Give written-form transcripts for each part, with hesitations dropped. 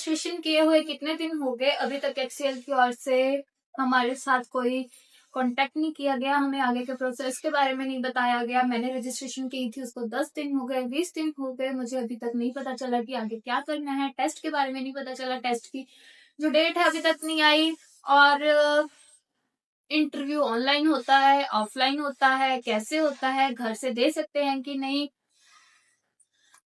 Registration किए हुए कितने दिन हो गए, अभी तक HCL की ओर से हमारे साथ कोई कांटेक्ट नहीं किया गया, हमें आगे के प्रोसेस के बारे में नहीं बताया गया। मैंने रजिस्ट्रेशन की थी, उसको 10 दिन हो गए, 20 दिन हो गए, मुझे अभी तक नहीं पता चला कि आगे क्या करना है। टेस्ट के बारे में नहीं पता चला, टेस्ट की जो डेट है अभी तक नहीं आई। और इंटरव्यू ऑनलाइन होता है, ऑफलाइन होता है, कैसे होता है, घर से दे सकते हैं कि नहीं।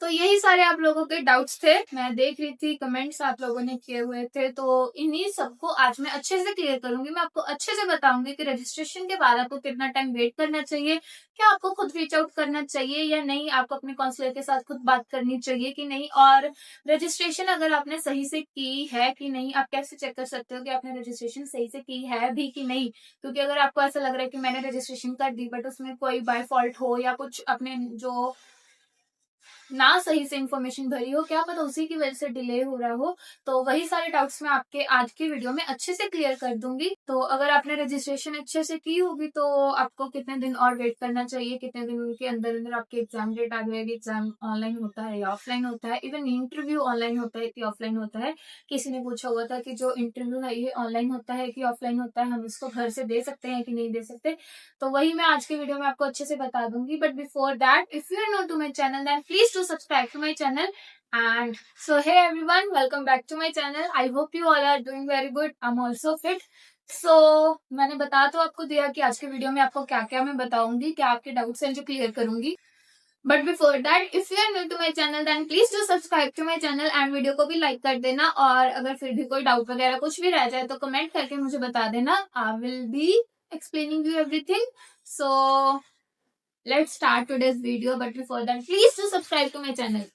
तो यही सारे आप लोगों के डाउट्स थे, मैं देख रही थी कमेंट्स आप लोगों ने किए हुए थे, तो इन्हीं सबको आज मैं अच्छे से क्लियर करूंगी। मैं आपको अच्छे से बताऊंगी कि रजिस्ट्रेशन के बाद आपको कितना टाइम वेट करना चाहिए, क्या आपको खुद रीच आउट करना चाहिए या नहीं, आपको अपने काउंसलर के साथ खुद बात करनी चाहिए कि नहीं, और रजिस्ट्रेशन अगर आपने सही से की है कि नहीं, आप कैसे चेक कर सकते हो कि आपने रजिस्ट्रेशन सही से की है भी कि नहीं। क्योंकि अगर आपको ऐसा लग रहा है कि मैंने रजिस्ट्रेशन कर दी बट उसमें कोई बाय फॉल्ट हो या कुछ अपने जो ना सही से इन्फॉर्मेशन भरी हो, क्या पता उसी की वजह से डिले हो रहा हो, तो वही सारे डाउट्स मैं आपके आज की वीडियो में अच्छे से क्लियर कर दूंगी। तो अगर आपने रजिस्ट्रेशन अच्छे से की होगी तो आपको कितने दिन और वेट करना चाहिए, कितने दिन के अंदर अंदर आपकी एग्जाम डेट आ जाएगी, एग्जाम ऑनलाइन होता है या ऑफलाइन होता है, इवन इंटरव्यू ऑनलाइन होता है कि ऑफलाइन होता है। किसी ने पूछा हुआ था कि जो इंटरव्यू है ये ऑनलाइन होता है कि ऑफलाइन होता है, हम इसको घर से दे सकते हैं कि नहीं दे सकते, तो वही मैं आज के वीडियो में आपको अच्छे से बता दूंगी। But before that, if you are new to my channel then please do subscribe to my channel. And so hey everyone, welcome back to my channel. I hope you all are doing very good. I'm also fit. So मैंने बता तो आपको दिया कि आज के video में आपको क्या क्या मैं बताऊंगी, क्या आपके डाउट्स हैं जो क्लियर करूंगी। But before that, if you are new to my channel then please do subscribe to my channel and video को भी लाइक कर देना। और अगर फिर भी कोई डाउट वगैरह कुछ भी रह जाए तो कमेंट करके मुझे बता देना, I will be explaining you everything. So let's start today's video, but before that please do subscribe to my channel.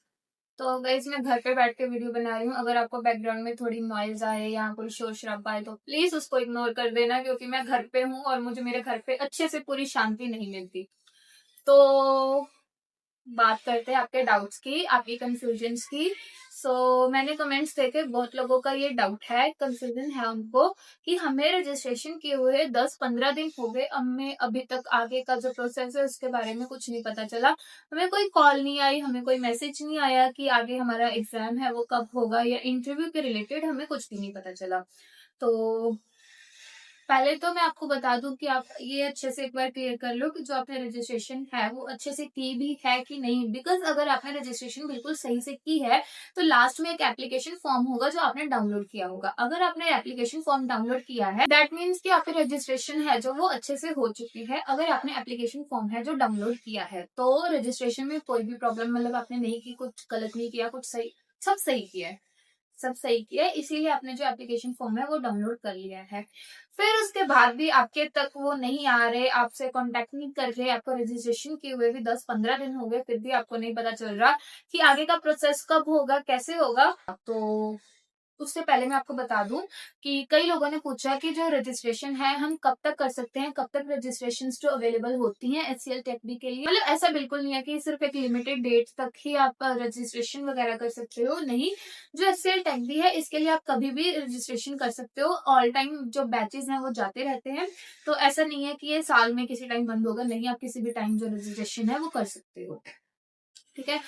तो गाइस मैं घर पे बैठ के वीडियो बना रही हूँ, अगर आपको बैकग्राउंड में थोड़ी नॉइज आए या कोई शोर शराबा आए तो प्लीज उसको इग्नोर कर देना, क्योंकि मैं घर पे हूँ और मुझे मेरे घर पे अच्छे से पूरी शांति नहीं मिलती। तो बात करते हैं आपके डाउट्स की, आपकी कंफ्यूजन्स की। मैंने कमेंट्स देखे, बहुत लोगों का ये डाउट है, कंफ्यूजन है उनको कि हमें रजिस्ट्रेशन किए हुए 10-15 दिन हो गए, हमें अभी तक आगे का जो प्रोसेस है उसके बारे में कुछ नहीं पता चला। हमें कोई कॉल नहीं आई, हमें कोई मैसेज नहीं आया कि आगे हमारा एग्जाम है वो कब होगा, या इंटरव्यू के रिलेटेड हमें कुछ भी नहीं पता चला। तो पहले तो मैं आपको बता दूं कि आप ये अच्छे से एक बार क्लियर कर लो कि जो आपने रजिस्ट्रेशन है वो अच्छे से की भी है कि नहीं। बिकॉज अगर आपने रजिस्ट्रेशन बिल्कुल सही से की है तो लास्ट में एक एप्लीकेशन फॉर्म होगा जो आपने डाउनलोड किया होगा। अगर आपने एप्लीकेशन फॉर्म डाउनलोड किया है दैट मीन्स कि आपकी रजिस्ट्रेशन है जो वो अच्छे से हो चुकी है। अगर आपने एप्लीकेशन फॉर्म है जो डाउनलोड किया है तो रजिस्ट्रेशन में कोई भी प्रॉब्लम मतलब आपने नहीं की, कुछ गलत नहीं किया, कुछ सही, सब सही किया है, सब सही किया है, इसीलिए आपने जो एप्लीकेशन फॉर्म है वो डाउनलोड कर लिया है। फिर उसके बाद भी आपके तक वो नहीं आ रहे, आपसे कांटेक्ट नहीं कर रहे, आपको रजिस्ट्रेशन किए हुए भी 10-15 दिन हो गए, फिर भी आपको नहीं पता चल रहा कि आगे का प्रोसेस कब होगा, कैसे होगा। तो उससे पहले मैं आपको बता दूं कि कई लोगों ने पूछा कि जो रजिस्ट्रेशन है हम कब तक कर सकते हैं, कब तक रजिस्ट्रेशन जो अवेलेबल होती हैं HCL टेक बी के लिए। मतलब ऐसा बिल्कुल नहीं है कि सिर्फ एक लिमिटेड डेट तक ही आप रजिस्ट्रेशन वगैरह कर सकते हो, नहीं। जो HCL टेक बी है इसके लिए आप कभी भी रजिस्ट्रेशन कर सकते हो, ऑल टाइम जो बैचेस हैं वो जाते रहते हैं। तो ऐसा नहीं है कि ये साल में किसी टाइम बंद होगा, नहीं, आप किसी भी टाइम जो रजिस्ट्रेशन है वो कर सकते हो, ठीक है।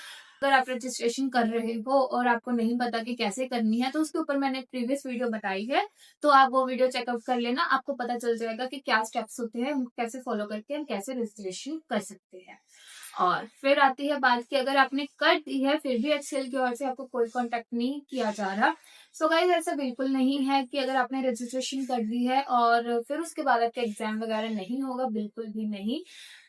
अगर आप रजिस्ट्रेशन कर रहे हो और आपको नहीं पता कि कैसे करनी है तो उसके ऊपर मैंने प्रीवियस वीडियो बताई है, तो आप वो वीडियो चेकआउट कर लेना, आपको पता चल जाएगा कि क्या स्टेप्स होते हैं, उनको कैसे फॉलो करके हम कैसे रजिस्ट्रेशन कर सकते हैं। और फिर आती है बात कि अगर आपने कर दी है फिर भी HCL की ओर से आपको कोई कांटेक्ट नहीं किया जा रहा। सो गाइस ऐसा बिल्कुल नहीं है कि अगर आपने रजिस्ट्रेशन कर दी है और फिर उसके बाद आपका एग्जाम वगैरह नहीं होगा, बिल्कुल भी नहीं।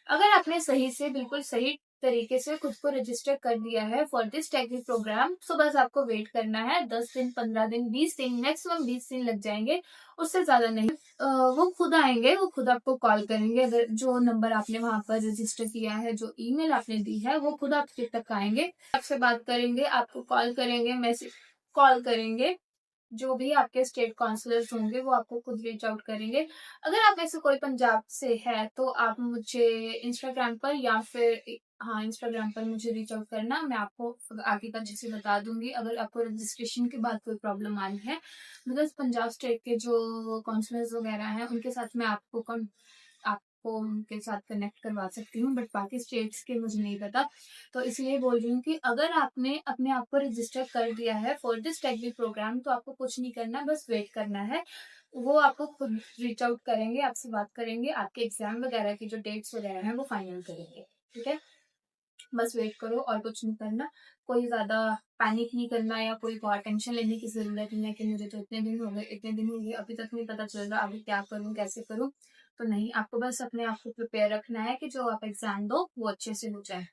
अगर आपने सही से, बिल्कुल सही तरीके से खुद को रजिस्टर कर दिया है फॉर दिस टेक्निक प्रोग्राम, तो बस आपको वेट करना है 10 दिन, 15 दिन, 20 दिन, मैक्सिमम 20 दिन लग जाएंगे, उससे ज्यादा नहीं। वो खुद आएंगे, वो खुद आपको कॉल करेंगे, अगर जो नंबर आपने वहां पर रजिस्टर किया है, जो ईमेल आपने दी है, वो खुद आपके तक आएंगे, आपसे बात करेंगे, आपको कॉल करेंगे, मैसेज कॉल करेंगे। जो भी आपके स्टेट काउंसलर्स होंगे वो आपको खुद रीच आउट करेंगे। अगर आप ऐसे कोई पंजाब से है तो आप मुझे इंस्टाग्राम पर या फिर, हाँ, इंस्टाग्राम पर मुझे रीच आउट करना, मैं आपको आगे का जैसे बता दूंगी अगर आपको रजिस्ट्रेशन के बाद कोई प्रॉब्लम आई है। बिकॉज पंजाब स्टेट के जो काउंसलर्स वगैरह हैं उनके साथ मैं आपको आपको उनके साथ कनेक्ट करवा सकती हूँ, बट बाकी स्टेट्स के मुझे नहीं पता। तो इसलिए बोल रही हूँ कि अगर आपने अपने आप को रजिस्टर कर दिया है for this TechBee programme, तो आपको कुछ नहीं करना, बस वेट करना है। वो आपको खुद रीच आउट करेंगे, आपसे बात करेंगे, आपके एग्जाम वगैरह की जो डेट्स वगैरह हैं वो फाइनल करेंगे। ठीक है, बस वेट करो और कुछ नहीं करना। कोई ज्यादा पैनिक नहीं करना या कोई और टेंशन लेने की जरूरत नहीं है कि मुझे तो इतने दिन हो गए अभी तक नहीं पता चल रहा, अभी क्या करूं कैसे करूं। तो नहीं, आपको बस अपने आप को प्रिपेयर रखना है कि जो आप एग्जाम दो वो अच्छे से हो जाए।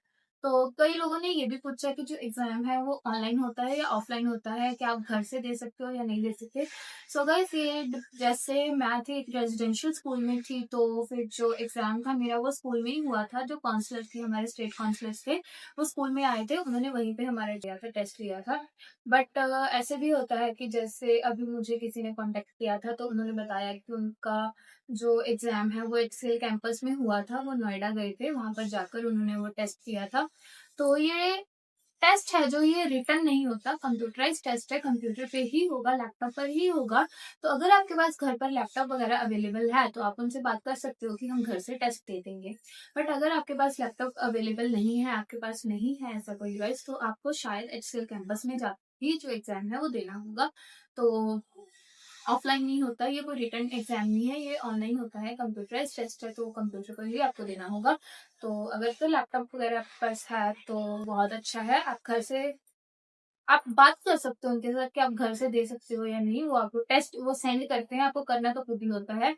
तो कई लोगों ने ये भी पूछा कि जो एग्जाम है वो ऑनलाइन होता है या ऑफलाइन होता है, क्या आप घर से दे सकते हो या नहीं दे सकते। सो गाइस, ये जैसे मैं थी एक रेजिडेंशियल स्कूल में थी, तो फिर जो एग्जाम था मेरा वो स्कूल में ही हुआ था। जो काउंसलर थे, हमारे स्टेट काउंसलर्स थे, वो स्कूल में आए थे, उन्होंने वहीं पे हमारा लिया था, टेस्ट लिया था। बट ऐसे भी होता है कि जैसे अभी मुझे किसी ने कांटेक्ट किया था, तो उन्होंने बताया कि उनका जो एग्जाम है वो एक्सेल कैंपस में हुआ था, वो नोएडा गए थे, वहां पर जाकर उन्होंने वो टेस्ट किया था। तो ये टेस्ट है जो ये रिटर्न नहीं होता, कंप्यूटराइज टेस्ट है, कंप्यूटर पे ही होगा, लैपटॉप पर ही होगा। तो अगर आपके पास घर पर लैपटॉप वगैरह अवेलेबल है तो आप उनसे बात कर सकते हो कि हम घर से टेस्ट दे देंगे। बट अगर आपके पास लैपटॉप अवेलेबल नहीं है, आपके पास नहीं है ऐसा कोई डिवाइस, तो आपको शायद एचसीएल कैंपस में जाकर ही जो एग्जाम है वो देना होगा। तो ऑफलाइन नहीं होता, ये कोई रिटर्न एग्जाम नहीं है, ये ऑनलाइन होता है, कंप्यूटराइज टेस्ट है, तो कंप्यूटर पर ही आपको देना होगा। तो अगर तो लैपटॉप वगैरह आपके पास है तो बहुत अच्छा है, आप घर से आप बात कर सकते हो उनके साथ कि आप घर से दे सकते हो या नहीं। वो आपको टेस्ट वो सेंड करते हैं, आपको करना तो खुद ही होता है।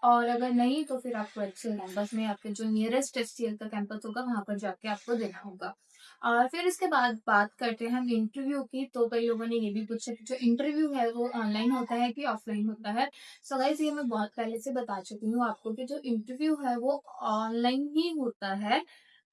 और अगर नहीं तो फिर आपको एक्सेल कैंपस में आपके जो नियरेस्ट एचसीएल का कैंपस होगा वहां पर जाके आपको देना होगा। और फिर इसके बाद बात करते हैं हम इंटरव्यू की। तो कई लोगों ने ये भी पूछा कि जो इंटरव्यू है वो ऑनलाइन होता है कि ऑफलाइन होता है। सो गाइस, ये मैं बहुत पहले से बता चुकी हूँ आपको कि जो इंटरव्यू है वो ऑनलाइन ही होता है।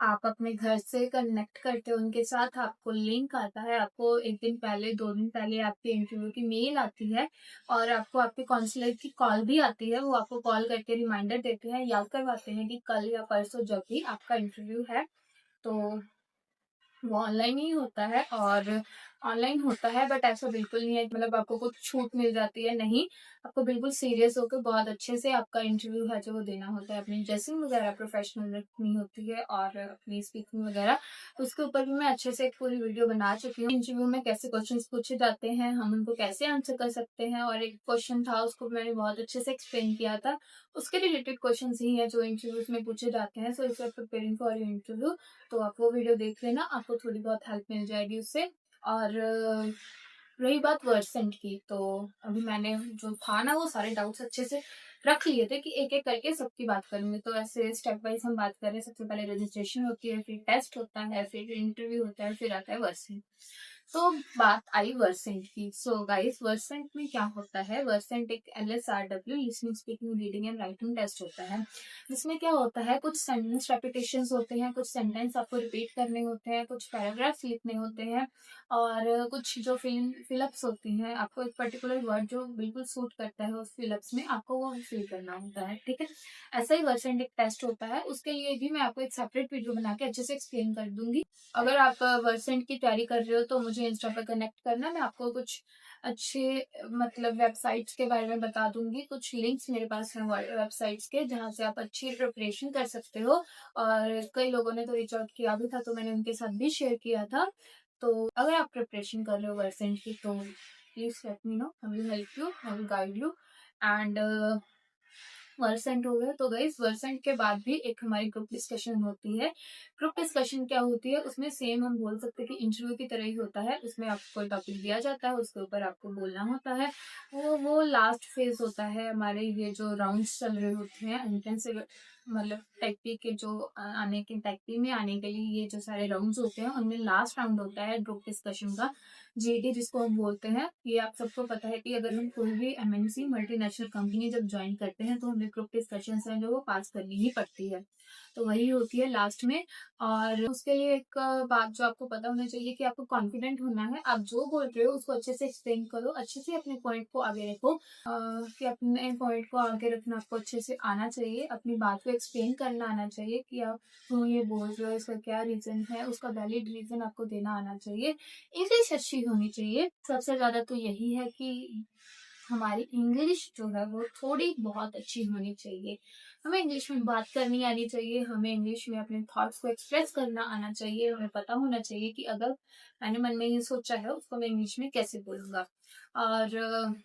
आप अपने घर से कनेक्ट करते हो उनके साथ, आपको लिंक आता है, आपको एक दिन पहले 2 दिन पहले आपके इंटरव्यू की मेल आती है, और आपको आपके काउंसलर की कॉल भी आती है। वो आपको कॉल करके रिमाइंडर देते हैं, याद करवाते हैं कि कल या परसों जब भी आपका इंटरव्यू है, तो वो ऑनलाइन ही होता है। और ऑनलाइन होता है बट ऐसा बिल्कुल नहीं है कि मतलब आपको कुछ छूट मिल जाती है, नहीं। आपको बिल्कुल सीरियस होकर बहुत अच्छे से आपका इंटरव्यू है जो वो देना होता है, अपनी ड्रेसिंग वगैरह प्रोफेशनल रखनी होती है, और अपनी स्पीकिंग वगैरह। उसके ऊपर भी मैं अच्छे से एक पूरी वीडियो बना चुकी हूँ। इंटरव्यू में कैसे क्वेश्चंस पूछे जाते हैं, हम उनको कैसे आंसर कर सकते हैं, और एक क्वेश्चन था उसको मैंने बहुत अच्छे से एक्सप्लेन किया था। उसके रिलेटेड क्वेश्चन ही है जो इंटरव्यूज में पूछे जाते हैं। So if you are preparing for your interview, तो आप वो वीडियो देख लेना, आपको थोड़ी बहुत हेल्प मिल जाएगी उससे। और रही बात वर्सेंट की, तो अभी मैंने जो था ना वो सारे डाउट्स अच्छे से रख लिए थे कि एक एक करके सबकी बात करूंगी। तो ऐसे स्टेप वाइज हम बात करें, सबसे पहले रजिस्ट्रेशन होती है, फिर टेस्ट होता है, फिर इंटरव्यू होता है, फिर आता है वर्सेंट। तो बात आई वर्सेंट की। सो गाइस, वर्सेंट में क्या होता है, वर्सेंट एक LSRW listening speaking reading and writing test होता है। जिसमें क्या होता है, कुछ सेंटेंस रेपिटेशंस होते हैं, कुछ सेंटेंस आपको रिपीट करने होते हैं, कुछ पैराग्राफ्स लिखने होते हैं, और कुछ जो फिलअप्स होती हैं, आपको एक पर्टिकुलर वर्ड जो बिल्कुल सूट करता है उस फिलअप्स में, आपको वो फिल करना होता है। ठीक है, ऐसा ही वर्सेंट एक टेस्ट होता है, उसके लिए भी मैं आपको एक सेपरेट वीडियो बना के अच्छे से एक्सप्लेन कर दूंगी। अगर आप वर्सेंट की तैयारी कर रहे हो तो मुझे इंस्टा पर कनेक्ट करना, मैं आपको कुछ अच्छे मतलब वेबसाइट्स के बारे में बता दूंगी। कुछ लिंक्स मेरे पास हैं वेबसाइट्स के, जहाँ से आप अच्छी प्रिपरेशन कर सकते हो। और कई लोगों ने तो रीच आउट किया भी था, तो मैंने उनके साथ भी शेयर किया था। तो अगर आप प्रिपरेशन कर रहे हो वर्सेंट की, तो please let me know, I will help you, I will guide you. And Versant हो गया, तो गाइस वर्सेंट के बाद भी एक हमारी ग्रुप डिस्कशन होती है। ग्रुप डिस्कशन क्या होती है, उसमें सेम हम बोल सकते हैं कि इंटरव्यू की तरह ही होता है। उसमें आपको कोई टॉपिक दिया जाता है, उसके ऊपर आपको बोलना होता है। वो लास्ट फेज होता है हमारे, ये जो राउंड्स चल रहे होते हैं इंटेंसिव, मतलब टेक्पी के जो आने के टेक्पी में आने के लिए ये जो सारे राउंड्स होते हैं, उनमें लास्ट राउंड होता है ग्रुप डिस्कशन का, GD जिसको हम बोलते हैं। ये आप सबको पता है कि अगर हम कोई भी MNC मल्टीनेशनल कंपनी जब ज्वाइन करते हैं तो हमें ग्रुप डिस्कशन है जो वो पास करनी ही पड़ती है। तो वही होती है लास्ट में। और उसके लिए एक बात जो आपको पता होना चाहिए कि आपको कॉन्फिडेंट होना है। आप जो बोल रहे हो उसको अच्छे से एक्सप्लेन करो, अच्छे से अपने पॉइंट को आगे रखो। कि अपने पॉइंट को आगे रखना आपको अच्छे से आना चाहिए, अपनी बात को एक्सप्लेन करना आना चाहिए कि आप क्यों ये बोल रहे हो, इसका क्या रीजन है, उसका वैलिड रीजन आपको देना आना चाहिए। इंग्लिश अच्छी होनी चाहिए, सबसे ज्यादा तो यही है कि हमारी इंग्लिश जो है वो थोड़ी बहुत अच्छी होनी चाहिए। हमें इंग्लिश में बात करनी आनी चाहिए, हमें इंग्लिश में अपने थॉट्स को एक्सप्रेस करना आना चाहिए, हमें पता होना चाहिए कि अगर मैंने मन में ये सोचा है उसको मैं इंग्लिश में कैसे बोलूँगा। और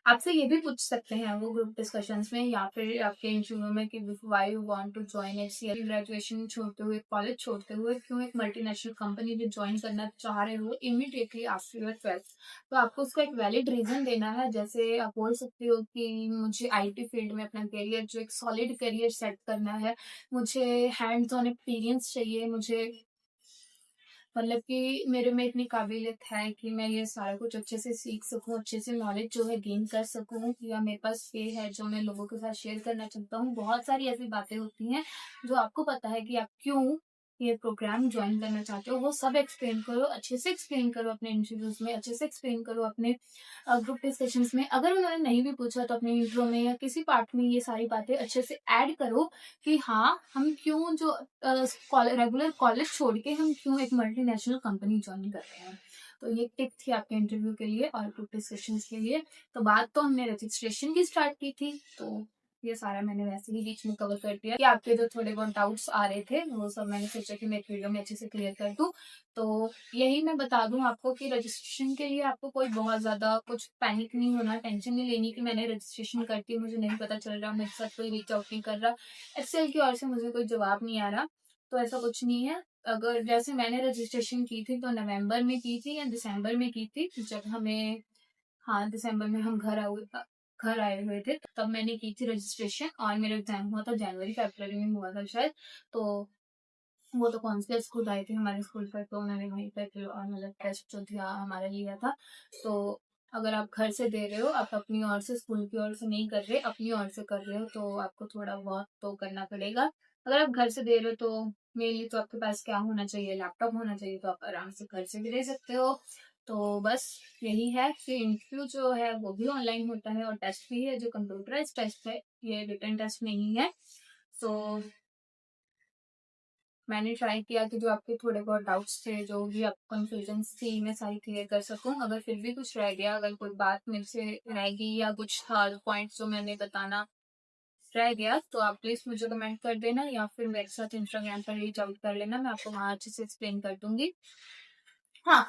आपसे ये भी पूछ सकते हैं वो ग्रुप डिस्कशंस में या फिर आपके इंटरव्यू में कि why you want to join HCL. Graduation छोड़ते हुए, कॉलेज छोड़ते हुए क्यों एक मल्टीनेशनल कंपनी में ज्वाइन करना चाह रहे हो इमीडिएटली आफ्टर योर 12th। तो आपको उसका एक वैलिड रीजन देना है। जैसे आप बोल सकते हो कि मुझे आईटी फील्ड में अपना करियर, जो एक सॉलिड करियर सेट करना है, मुझे हैंड्स ऑन एक्सपीरियंस चाहिए, मुझे मतलब कि मेरे में इतनी काबिलियत है कि मैं ये सारा कुछ अच्छे से सीख सकूं, अच्छे से नॉलेज जो है गेन कर सकूं, या मेरे पास ये है जो मैं लोगों के साथ शेयर करना चाहता हूँ। बहुत सारी ऐसी बातें होती हैं जो आपको पता है कि आप क्यों ये प्रोग्राम ज्वाइन करना चाहते हो, वो सब एक्सप्लेन करो, अच्छे से एक्सप्लेन करो अपने इंटरव्यूज में, अच्छे से एक्सप्लेन करो अपने ग्रुप डिस्कशंस में। अगर उन्होंने नहीं भी पूछा तो अपने इंट्रो में या किसी पार्ट में ये सारी बातें अच्छे से ऐड करो कि हाँ, हम क्यों जो रेगुलर कॉलेज छोड़ के हम क्यों एक मल्टीनेशनल कंपनी ज्वाइन कर रहे हैं। तो ये टिप थी आपके इंटरव्यू के लिए और ग्रुप डिस्कशंस के लिए। तो बात तो हमने रजिस्ट्रेशन की स्टार्ट की थी, तो ये सारा मैंने वैसे ही बीच में कवर कर दिया कि आपके जो थोड़े बहुत डाउट्स आ रहे थे वो सब मैंने सोचा कि मैं एक वीडियो में अच्छे से क्लियर कर दूं। तो यही मैं बता दूं आपको कि रजिस्ट्रेशन के लिए आपको कोई बहुत ज्यादा कुछ पैनिक नहीं होना, टेंशन नहीं लेनी कि मैंने रजिस्ट्रेशन करती मुझे नहीं पता चल रहा, मेरे साथ कोई रीच आउट नहीं कर रहा, एक्सेल की ओर से मुझे कोई जवाब नहीं आ रहा। तो ऐसा कुछ नहीं है। अगर जैसे मैंने रजिस्ट्रेशन की थी तो नवंबर में की थी या दिसंबर में की थी, जब हमें, हाँ दिसंबर में हम घर आए हुए थे, तब मैंने की थी रजिस्ट्रेशन और मेरा एग्जाम हुआ था जनवरी फरवरी में हुआ था शायद। तो वो तो कॉन्सियस खुद आए थे हमारे स्कूल पर, तो उन्होंने वहीं पर फिर और मतलब टेस्ट जो दिया हमारा लिया था। तो अगर आप घर से दे रहे हो, आप अपनी ओर से, स्कूल की ओर से नहीं कर रहे, अपनी ओर से कर रहे हो, तो आपको थोड़ा बहुत तो करना पड़ेगा। अगर आप घर से दे रहे हो तो मेनली तो आपके पास क्या होना चाहिए, लैपटॉप होना चाहिए, तो आप आराम से घर से भी दे सकते हो। तो बस यही है कि इंटरव्यू जो है वो भी ऑनलाइन होता है और टेस्ट भी है जो कंप्यूटराइज टेस्ट है, ये रिटन टेस्ट नहीं है। तो मैंने ट्राई किया कि जो आपके थोड़े बहुत डाउट्स थे, जो भी आपको कंफ्यूजन थी, मैं सारी क्लियर कर सकूं। अगर फिर भी कुछ रह गया, अगर कोई बात मेरे से रह गई या कुछ था पॉइंट्स जो मैंने बताना रह गया, तो आप प्लीज मुझे कमेंट कर देना या फिर मेरे साथ इंस्टाग्राम पर रीच आउट कर लेना, मैं आपको वहां अच्छे से एक्सप्लेन कर दूंगी। हाँ,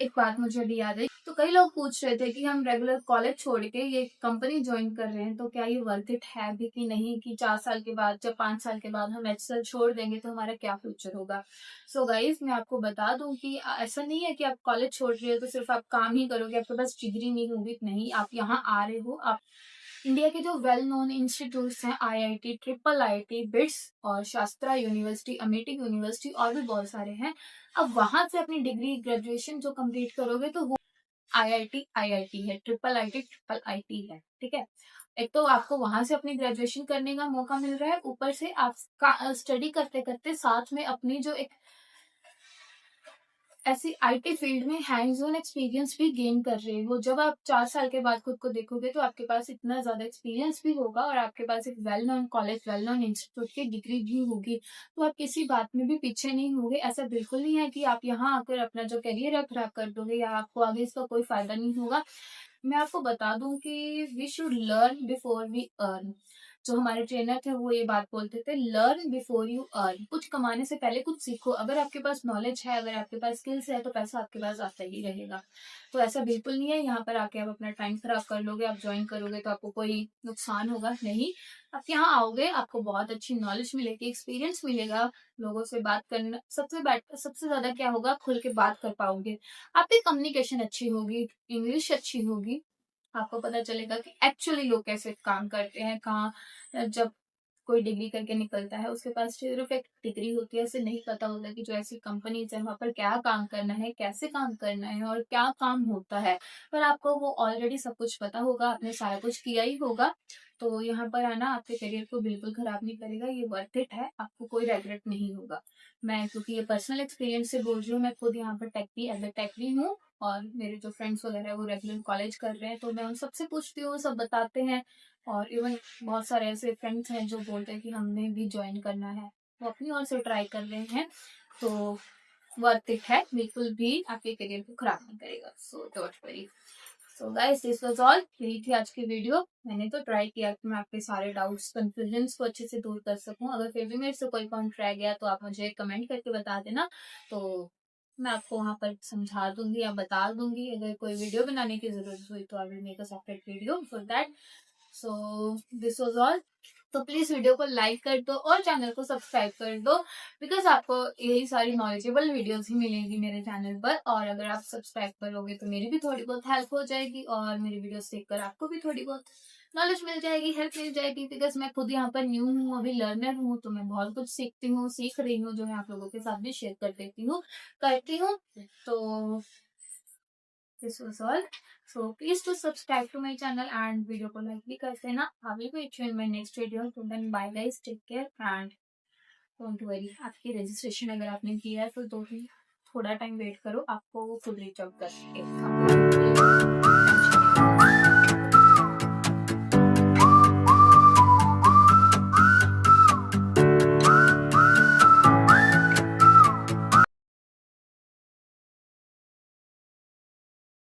एक बात मुझे अभी याद है। तो कई लोग पूछ रहे थे कि हम रेगुलर कॉलेज छोड़ के ये कंपनी ज्वाइन कर रहे हैं, तो क्या ये वर्थ इट है भी कि नहीं, कि 4 साल के बाद, जब 5 साल के बाद हम एचएसएल छोड़ देंगे तो हमारा क्या फ्यूचर होगा। सो गाइज, मैं आपको बता दूं कि ऐसा नहीं है कि आप कॉलेज छोड़ रहे हो तो सिर्फ आप काम ही करोगे, आपके पास डिग्री नहीं होगी। नहीं, आप यहाँ आ रहे हो, आप इंडिया के जो वेल नोन इंस्टीट्यूट्स हैं, आईआईटी, ट्रिपल आईटी, बिट्स और शास्त्रा यूनिवर्सिटी, अमेठी यूनिवर्सिटी और भी बहुत सारे हैं, अब वहां से अपनी डिग्री ग्रेजुएशन जो कंप्लीट करोगे तो वो आईआईटी आईआईटी है, ट्रिपल आईटी है, ठीक है। एक तो आपको वहां से अपनी ग्रेजुएशन करने का मौका मिल रहा है, ऊपर से आप स्टडी करते करते साथ में अपनी जो एक ऐसी आईटी फील्ड में हैंड्स ऑन एक्सपीरियंस भी गेन कर रहे हो। जब आप 4 साल के बाद खुद को देखोगे तो आपके पास इतना ज्यादा एक्सपीरियंस भी होगा और आपके पास एक well known college, well known institute की डिग्री भी होगी, तो आप किसी बात में भी पीछे नहीं होगे। ऐसा बिल्कुल नहीं है कि आप यहाँ आकर अपना जो करियर है खराब कर दोगे या आपको आगे इसका कोई फायदा नहीं होगा। मैं आपको बता दूं कि we should learn before we earn. जो हमारे ट्रेनर थे वो ये बात बोलते थे, लर्न बिफोर यू अर्न। कुछ कमाने से पहले कुछ सीखो। अगर आपके पास नॉलेज है, अगर आपके पास स्किल्स है, तो पैसा आपके पास आता ही रहेगा। तो ऐसा बिल्कुल नहीं है यहाँ पर आके आप अपना टाइम खराब कर लोगे, आप ज्वाइन करोगे तो आपको कोई नुकसान होगा, नहीं। आप यहाँ आओगे, आपको बहुत अच्छी नॉलेज मिलेगी, एक्सपीरियंस मिलेगा, लोगों से बात करना, सबसे ज्यादा क्या होगा, खुल के बात कर पाओगे, आपकी कम्युनिकेशन अच्छी होगी, इंग्लिश अच्छी होगी, आपको पता चलेगा कि एक्चुअली लोग कैसे काम करते हैं, कहाँ। जब कोई डिग्री करके निकलता है उसके पास सिर्फ एक डिग्री होती है, उसे नहीं पता होता कि जो ऐसी कंपनीज है वहां पर क्या काम करना है, कैसे काम करना है और क्या काम होता है। पर आपको वो ऑलरेडी सब कुछ पता होगा, आपने सारा कुछ किया ही होगा। तो यहाँ पर आना आपके करियर को बिल्कुल खराब नहीं करेगा, ये वर्थ इट है, आपको कोई रेगरेट नहीं होगा। मैं क्योंकि ये पर्सनल एक्सपीरियंस से बोल रही हूँ, मैं खुद यहाँ पर टेक एज ए टेक हूँ और मेरे जो फ्रेंड्स वगैरह है वो रेगुलर कॉलेज कर रहे हैं, तो मैं उन सबसे पूछती हूँ, सब बताते हैं। और इवन बहुत सारे ऐसे फ्रेंड्स हैं जो बोलते हैं कि हमने भी ज्वाइन करना है, वो अपनी ओर से ट्राई कर रहे हैं। तो वर्थ इट है, बिल्कुल भी आपके करियर को खराब नहीं करेगा। So don't worry. So guys this was all, यही थी आज की वीडियो। मैंने तो ट्राई किया कि मैं आपके सारे डाउट्स कंफ्यूजन्स को अच्छे से दूर कर सकूं। अगर फिर भी मेरे से कोई पॉइंट रह गया तो आप मुझे कमेंट करके बता देना, तो मैं आपको वहां पर समझा दूंगी या बता दूंगी। अगर कोई वीडियो बनाने की जरूरत हुई तो I will make a separate video for that. So this was all. तो प्लीज वीडियो को लाइक कर दो और चैनल को सब्सक्राइब कर दो, बिकॉज आपको यही सारी नॉलेजेबल वीडियोस ही मिलेंगी मेरे चैनल पर। और अगर आप सब्सक्राइब करोगे तो मेरी भी थोड़ी बहुत हेल्प हो जाएगी और मेरी वीडियोस देखकर आपको भी थोड़ी बहुत नॉलेज मिल जाएगी, हेल्प मिल जाएगी। बिकॉज मैं खुद यहाँ पर न्यू हूँ, अभी लर्नर हूँ, तो मैं बहुत कुछ सीखती हूँ, सीख रही हूँ, जो मैं आप लोगों के साथ भी शेयर कर देती हूँ, करती हूँ। तो this was all. So please do subscribe to my channel and video को like भी कर देना. I will meet you in my next video. So then bye guys, take care and don't worry. आपकी रजिस्ट्रेशन अगर आपने किया है तो थोड़ा टाइम वेट करो, आपको खुद रीच आउट करके